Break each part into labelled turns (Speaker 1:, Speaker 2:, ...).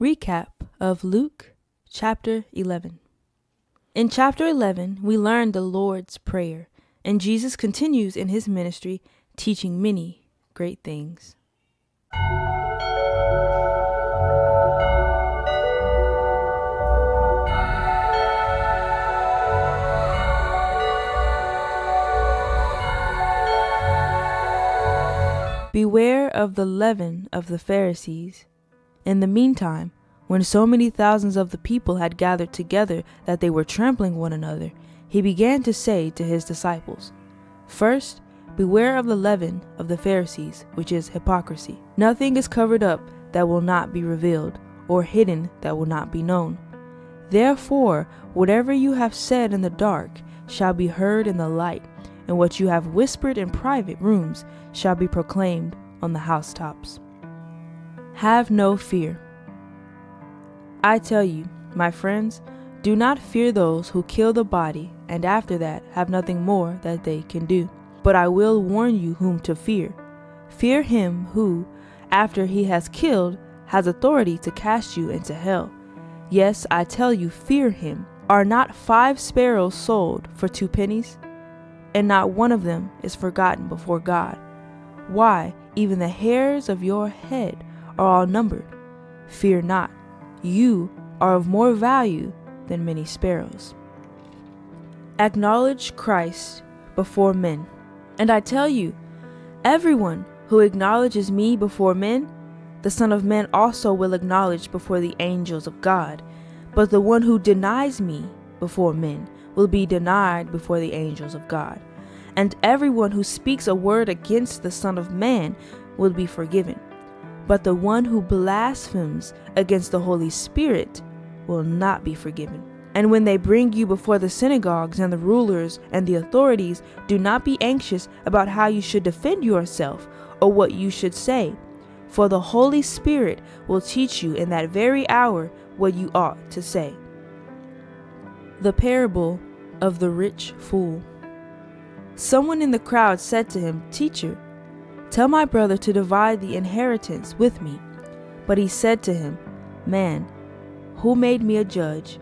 Speaker 1: Recap of Luke chapter 11. In chapter 11, we learn the Lord's Prayer, and Jesus continues in his ministry, teaching many great things. Beware of the leaven of the Pharisees. In the meantime, when so many thousands of the people had gathered together that they were trampling one another, he began to say to his disciples, First, beware of the leaven of the Pharisees, which is hypocrisy. Nothing is covered up that will not be revealed, or hidden that will not be known. Therefore, whatever you have said in the dark shall be heard in the light, and what you have whispered in private rooms shall be proclaimed on the housetops. Have no fear. I tell you, my friends, do not fear those who kill the body, and after that have nothing more that they can do. But I will warn you whom to fear. Fear him who, after he has killed, has authority to cast you into hell. Yes, I tell you, fear him. Are not 5 sparrows sold for 2 pennies? And not one of them is forgotten before God. Why, even the hairs of your head are all numbered. Fear not, you are of more value than many sparrows. Acknowledge Christ before men. And I tell you, everyone who acknowledges me before men, the Son of Man also will acknowledge before the angels of God. But the one who denies me before men will be denied before the angels of God. And everyone who speaks a word against the Son of Man will be forgiven. But the one who blasphemes against the Holy Spirit will not be forgiven. And when they bring you before the synagogues and the rulers and the authorities, do not be anxious about how you should defend yourself or what you should say. For the Holy Spirit will teach you in that very hour what you ought to say. The parable of the rich fool. Someone in the crowd said to him, Teacher, tell my brother to divide the inheritance with me. But he said to him, Man, who made me a judge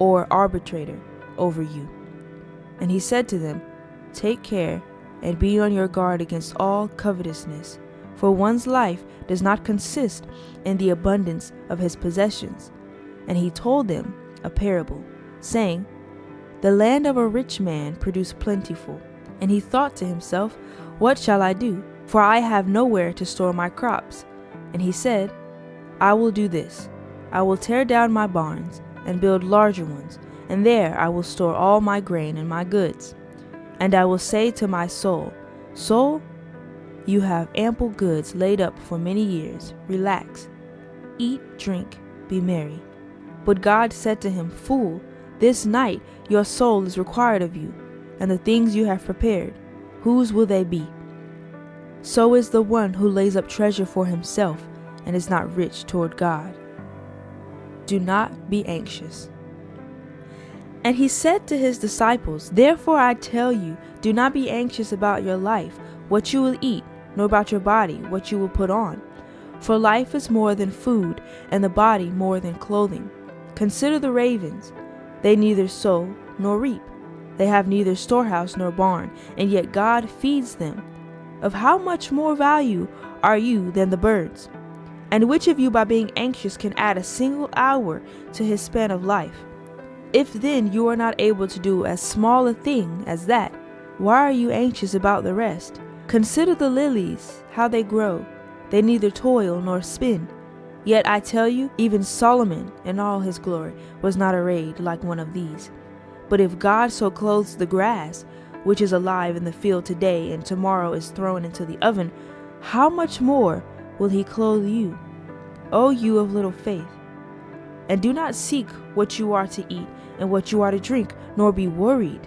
Speaker 1: or arbitrator over you? And he said to them, Take care and be on your guard against all covetousness, for one's life does not consist in the abundance of his possessions. And he told them a parable, saying, The land of a rich man produced plentiful. And he thought to himself, What shall I do? For I have nowhere to store my crops. And he said, I will do this. I will tear down my barns and build larger ones, and there I will store all my grain and my goods. And I will say to my soul, Soul, you have ample goods laid up for many years. Relax, eat, drink, be merry. But God said to him, Fool, this night your soul is required of you, and the things you have prepared, whose will they be? So is the one who lays up treasure for himself and is not rich toward God. Do not be anxious. And he said to his disciples, Therefore I tell you, do not be anxious about your life, what you will eat, nor about your body, what you will put on. For life is more than food, and the body more than clothing. Consider the ravens. They neither sow nor reap. They have neither storehouse nor barn, and yet God feeds them. Of how much more value are you than the birds? And which of you by being anxious can add a single hour to his span of life? If then you are not able to do as small a thing as that, why are you anxious about the rest? Consider the lilies, how they grow. They neither toil nor spin. Yet I tell you, even Solomon in all his glory was not arrayed like one of these. But if God so clothes the grass, which is alive in the field today and tomorrow is thrown into the oven, how much more will he clothe you, O you of little faith? And do not seek what you are to eat and what you are to drink, nor be worried.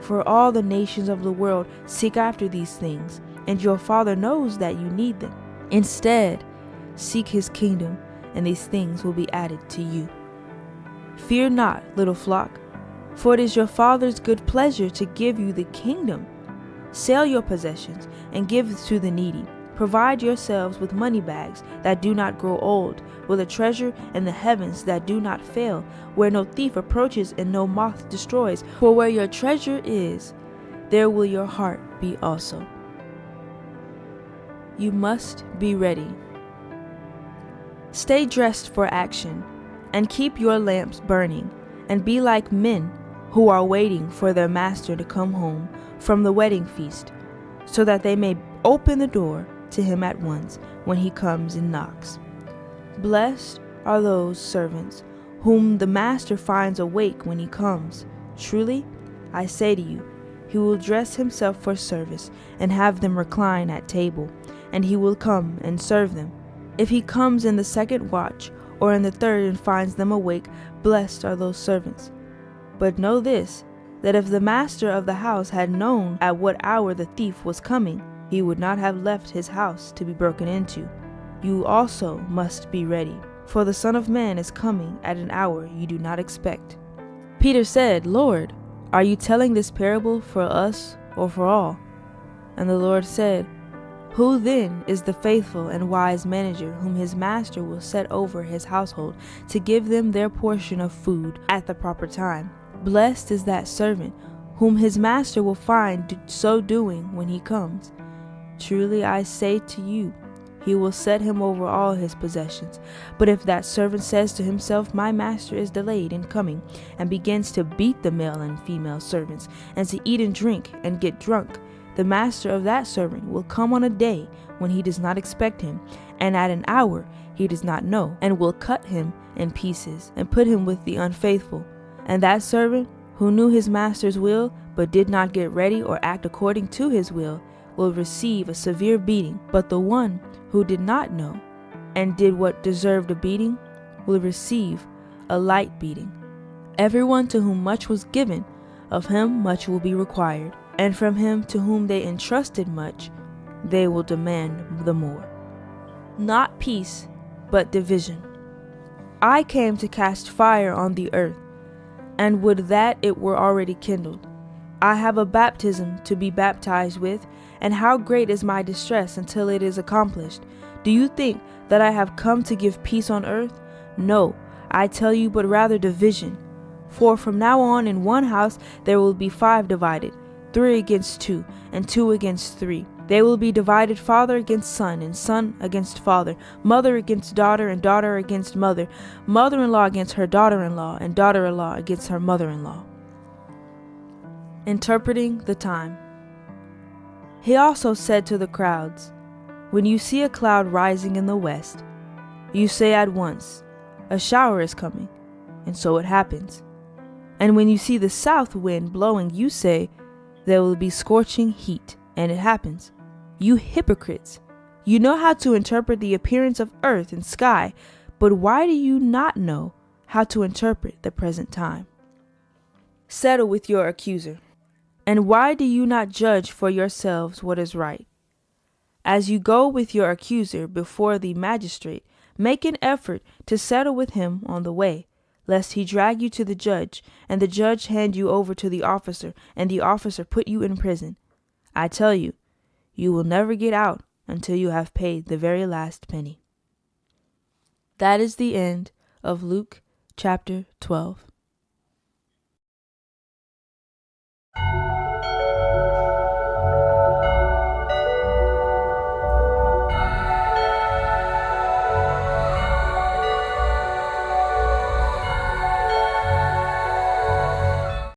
Speaker 1: For all the nations of the world seek after these things, and your Father knows that you need them. Instead, seek his kingdom, and these things will be added to you. Fear not, little flock, for it is your Father's good pleasure to give you the kingdom. Sell your possessions and give to the needy. Provide yourselves with money bags that do not grow old, with a treasure in the heavens that do not fail, where no thief approaches and no moth destroys. For where your treasure is, there will your heart be also. You must be ready. Stay dressed for action, and keep your lamps burning, and be like men who are waiting for their master to come home from the wedding feast, so that they may open the door to him at once when he comes and knocks. Blessed are those servants whom the master finds awake when he comes. Truly, I say to you, he will dress himself for service and have them recline at table, and he will come and serve them. If he comes in the second watch or in the third and finds them awake, blessed are those servants. But know this, that if the master of the house had known at what hour the thief was coming, he would not have left his house to be broken into. You also must be ready, for the Son of Man is coming at an hour you do not expect. Peter said, Lord, are you telling this parable for us or for all? And the Lord said, Who then is the faithful and wise manager whom his master will set over his household to give them their portion of food at the proper time? Blessed is that servant whom his master will find so doing when he comes. Truly I say to you, he will set him over all his possessions. But if that servant says to himself, My master is delayed in coming, and begins to beat the male and female servants, and to eat and drink and get drunk, the master of that servant will come on a day when he does not expect him, and at an hour he does not know, and will cut him in pieces, and put him with the unfaithful. And that servant who knew his master's will, but did not get ready or act according to his will receive a severe beating. But the one who did not know and did what deserved a beating will receive a light beating. Everyone to whom much was given, of him much will be required, and from him to whom they entrusted much, they will demand the more. Not peace, but division. I came to cast fire on the earth, and would that it were already kindled. I have a baptism to be baptized with, and how great is my distress until it is accomplished. Do you think that I have come to give peace on earth? No, I tell you, but rather division. For from now on in one house there will be 5 divided, 3 against 2, and 2 against 3. They will be divided, father against son, and son against father, mother against daughter, and daughter against mother, mother-in-law against her daughter-in-law, and daughter-in-law against her mother-in-law. Interpreting the time. He also said to the crowds, When you see a cloud rising in the west, you say at once, A shower is coming, and so it happens. And when you see the south wind blowing, you say, There will be scorching heat, and it happens. You hypocrites! You know how to interpret the appearance of earth and sky, but why do you not know how to interpret the present time? Settle with your accuser. And why do you not judge for yourselves what is right? As you go with your accuser before the magistrate, make an effort to settle with him on the way, lest he drag you to the judge, and the judge hand you over to the officer, and the officer put you in prison. I tell you, you will never get out until you have paid the very last penny. That is the end of Luke chapter 12.